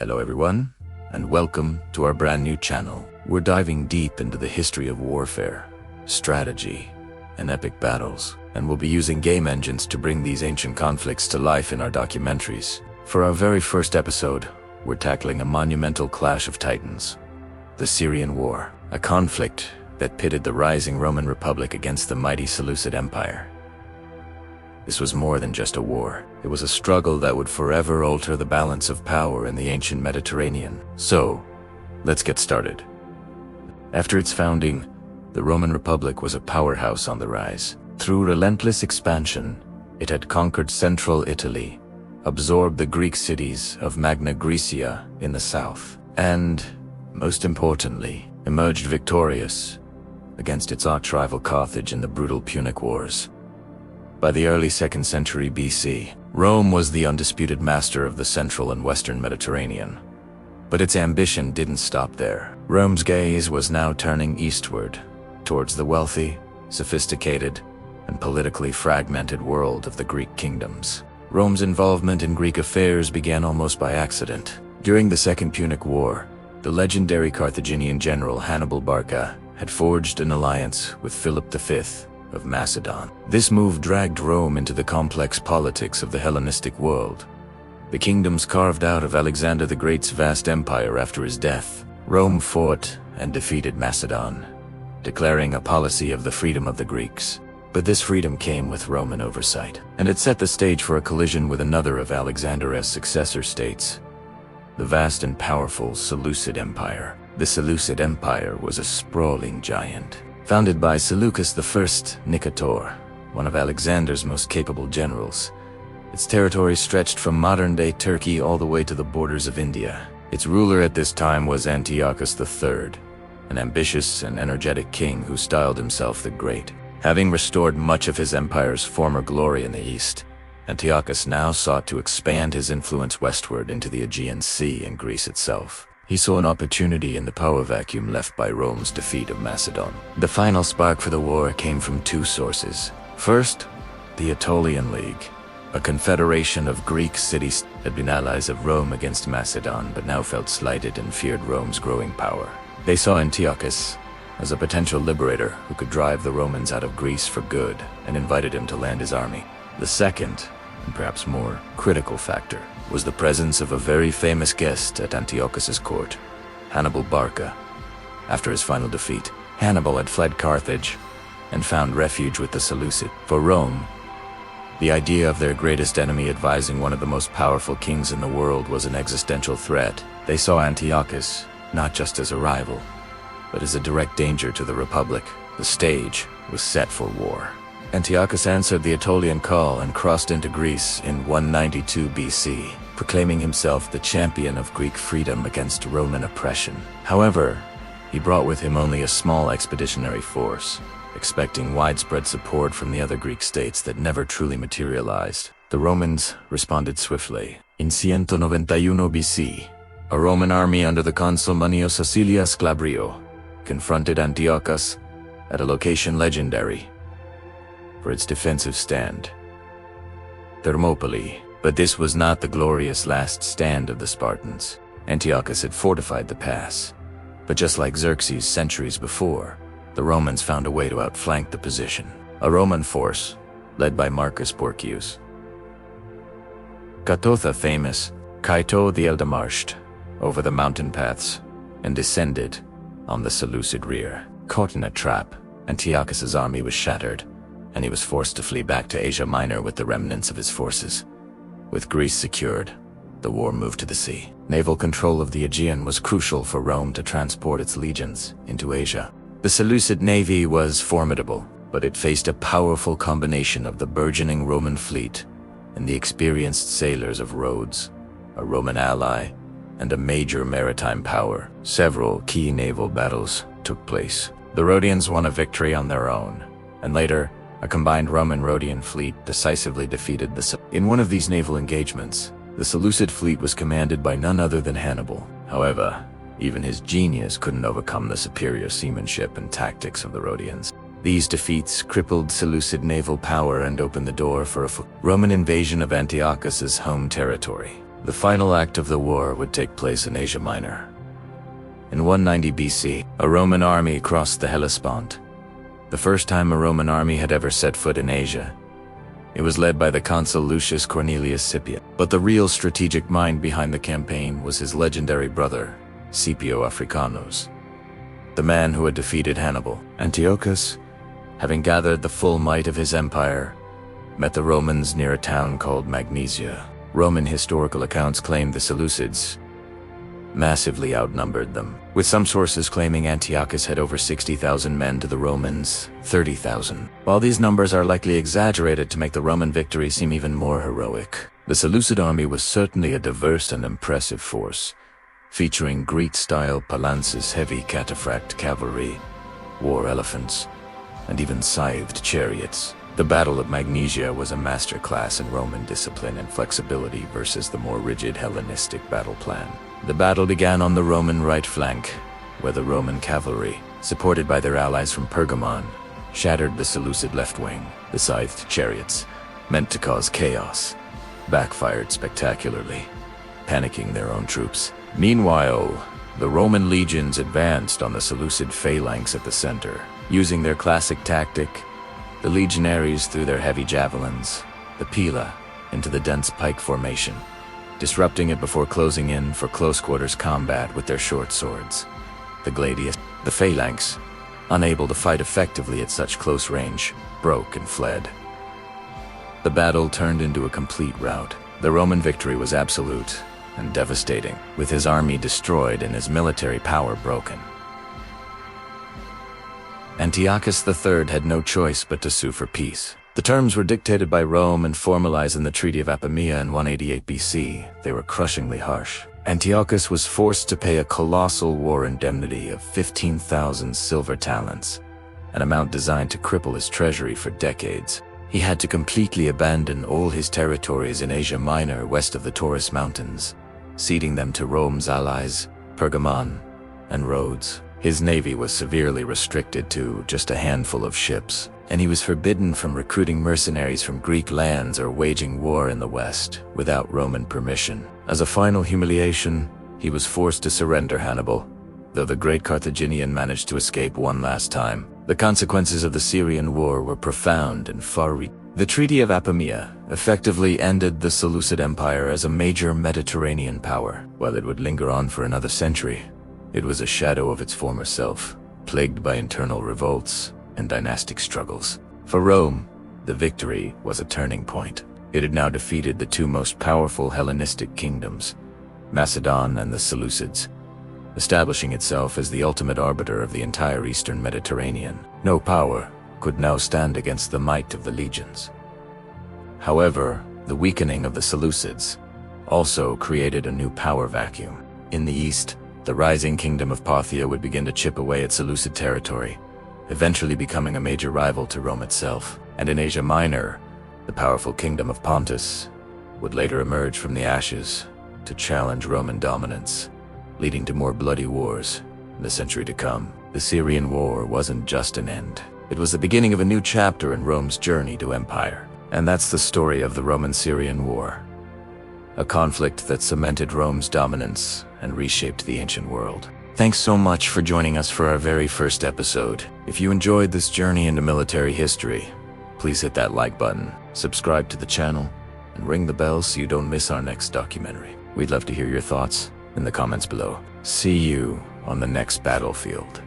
Hello everyone, and welcome to our brand new channel. We're diving deep into the history of warfare, strategy, and epic battles, and we'll be using game engines to bring these ancient conflicts to life in our documentaries. For our very first episode, we're tackling a monumental clash of titans, the Syrian War, a conflict that pitted the rising Roman Republic against the mighty Seleucid Empire. This was more than just a war. It was a struggle that would forever alter the balance of power in the ancient Mediterranean. So, let's get started. After its founding, the Roman Republic was a powerhouse on the rise. Through relentless expansion, it had conquered central Italy, absorbed the Greek cities of Magnesia in the south, and, most importantly, emerged victorious against its arch-rival Carthage in the brutal Punic Wars. By the early 2nd century BC, Rome was the undisputed master of the central and western Mediterranean. But its ambition didn't stop there. Rome's gaze was now turning eastward, towards the wealthy, sophisticated, and politically fragmented world of the Greek kingdoms. Rome's involvement in Greek affairs began almost by accident. During the Second Punic War, the legendary Carthaginian general Hannibal Barca had forged an alliance with Philip V of Macedon. This move dragged Rome into the complex politics of the Hellenistic world. The kingdoms carved out of Alexander the Great's vast empire after his death. Rome fought and defeated Macedon, declaring a policy of the freedom of the Greeks. But this freedom came with Roman oversight, and it set the stage for a collision with another of Alexander's successor states, the vast and powerful Seleucid Empire. The Seleucid Empire was a sprawling giant, founded by Seleucus I Nicator, one of Alexander's most capable generals. Its territory stretched from modern-day Turkey all the way to the borders of India. Its ruler at this time was Antiochus III, an ambitious and energetic king who styled himself the Great. Having restored much of his empire's former glory in the east, Antiochus now sought to expand his influence westward into the Aegean Sea and Greece itself. He saw an opportunity in the power vacuum left by Rome's defeat of Macedon. The final spark for the war came from two sources. First, the Aetolian League, a confederation of Greek cities that had been allies of Rome against Macedon but now felt slighted and feared Rome's growing power. They saw Antiochus as a potential liberator who could drive the Romans out of Greece for good and invited him to land his army. The second, and perhaps more critical factor, was the presence of a very famous guest at Antiochus's court, Hannibal Barca. After his final defeat, Hannibal had fled Carthage and found refuge with the Seleucid. For Rome, the idea of their greatest enemy advising one of the most powerful kings in the world was an existential threat. They saw Antiochus not just as a rival, but as a direct danger to the Republic. The stage was set for war. Antiochus answered the Aetolian call and crossed into Greece in 192 BC, proclaiming himself the champion of Greek freedom against Roman oppression. However, he brought with him only a small expeditionary force, expecting widespread support from the other Greek states that never truly materialized. The Romans responded swiftly. In 191 BC, a Roman army under the consul Manius Acilius Glabrio confronted Antiochus at a location legendary for its defensive stand, Thermopylae. But this was not the glorious last stand of the Spartans. Antiochus had fortified the pass, but just like Xerxes centuries before, the Romans found a way to outflank the position. A Roman force, led by Marcus Porcius Catotha famous, Caeto the Elder marched over the mountain paths and descended on the Seleucid rear. Caught in a trap, Antiochus's army was shattered, and he was forced to flee back to Asia Minor with the remnants of his forces. With Greece secured, the war moved to the sea. Naval control of the Aegean was crucial for Rome to transport its legions into Asia. The Seleucid navy was formidable, but it faced a powerful combination of the burgeoning Roman fleet and the experienced sailors of Rhodes, a Roman ally and a major maritime power. Several key naval battles took place. The Rhodians won a victory on their own, and later, a combined Roman-Rhodian fleet decisively defeated the In one of these naval engagements, the Seleucid fleet was commanded by none other than Hannibal. However, even his genius couldn't overcome the superior seamanship and tactics of the Rhodians. These defeats crippled Seleucid naval power and opened the door for a Roman invasion of Antiochus's home territory. The final act of the war would take place in Asia Minor. In 190 BC, a Roman army crossed the Hellespont, the first time a Roman army had ever set foot in Asia. It was led by the consul Lucius Cornelius Scipio, but the real strategic mind behind the campaign was his legendary brother, Scipio Africanus, the man who had defeated Hannibal. Antiochus, having gathered the full might of his empire, met the Romans near a town called Magnesia. Roman historical accounts claim the Seleucids massively outnumbered them, with some sources claiming Antiochus had over 60,000 men to the Romans' 30,000. While these numbers are likely exaggerated to make the Roman victory seem even more heroic, the Seleucid army was certainly a diverse and impressive force, featuring Greek-style phalanxes, heavy cataphract cavalry, war elephants, and even scythed chariots. The Battle of Magnesia was a masterclass in Roman discipline and flexibility versus the more rigid Hellenistic battle plan. The battle began on the Roman right flank, where the Roman cavalry, supported by their allies from Pergamon, shattered the Seleucid left wing. The scythed chariots, meant to cause chaos, backfired spectacularly, panicking their own troops. Meanwhile, the Roman legions advanced on the Seleucid phalanx at the center. Using their classic tactic, the legionaries threw their heavy javelins, the pila, into the dense pike formation, disrupting it before closing in for close-quarters combat with their short swords. The gladius, the phalanx, unable to fight effectively at such close range, broke and fled. The battle turned into a complete rout. The Roman victory was absolute and devastating, with his army destroyed and his military power broken. Antiochus III had no choice but to sue for peace. The terms were dictated by Rome and formalized in the Treaty of Apamea in 188 BC. They were crushingly harsh. Antiochus was forced to pay a colossal war indemnity of 15,000 silver talents, an amount designed to cripple his treasury for decades. He had to completely abandon all his territories in Asia Minor west of the Taurus Mountains, ceding them to Rome's allies, Pergamon and Rhodes. His navy was severely restricted to just a handful of ships, and he was forbidden from recruiting mercenaries from Greek lands or waging war in the West without Roman permission. As a final humiliation, he was forced to surrender Hannibal, though the great Carthaginian managed to escape one last time. The consequences of the Syrian war were profound and far-reaching. The Treaty of Apamea effectively ended the Seleucid Empire as a major Mediterranean power. While it would linger on for another century, it was a shadow of its former self, plagued by internal revolts and dynastic struggles. For Rome, the victory was a turning point. It had now defeated the two most powerful Hellenistic kingdoms, Macedon and the Seleucids, establishing itself as the ultimate arbiter of the entire Eastern Mediterranean. No power could now stand against the might of the legions. However, the weakening of the Seleucids also created a new power vacuum. In the east, the rising kingdom of Parthia would begin to chip away at Seleucid territory, eventually becoming a major rival to Rome itself. And in Asia Minor, the powerful kingdom of Pontus would later emerge from the ashes to challenge Roman dominance, leading to more bloody wars in the century to come. The Syrian War wasn't just an end. It was the beginning of a new chapter in Rome's journey to empire. And that's the story of the Roman-Syrian War, a conflict that cemented Rome's dominance and reshaped the ancient world. Thanks so much for joining us for our very first episode. If you enjoyed this journey into military history, please hit that like button, subscribe to the channel, and ring the bell so you don't miss our next documentary. We'd love to hear your thoughts in the comments below. See you on the next battlefield.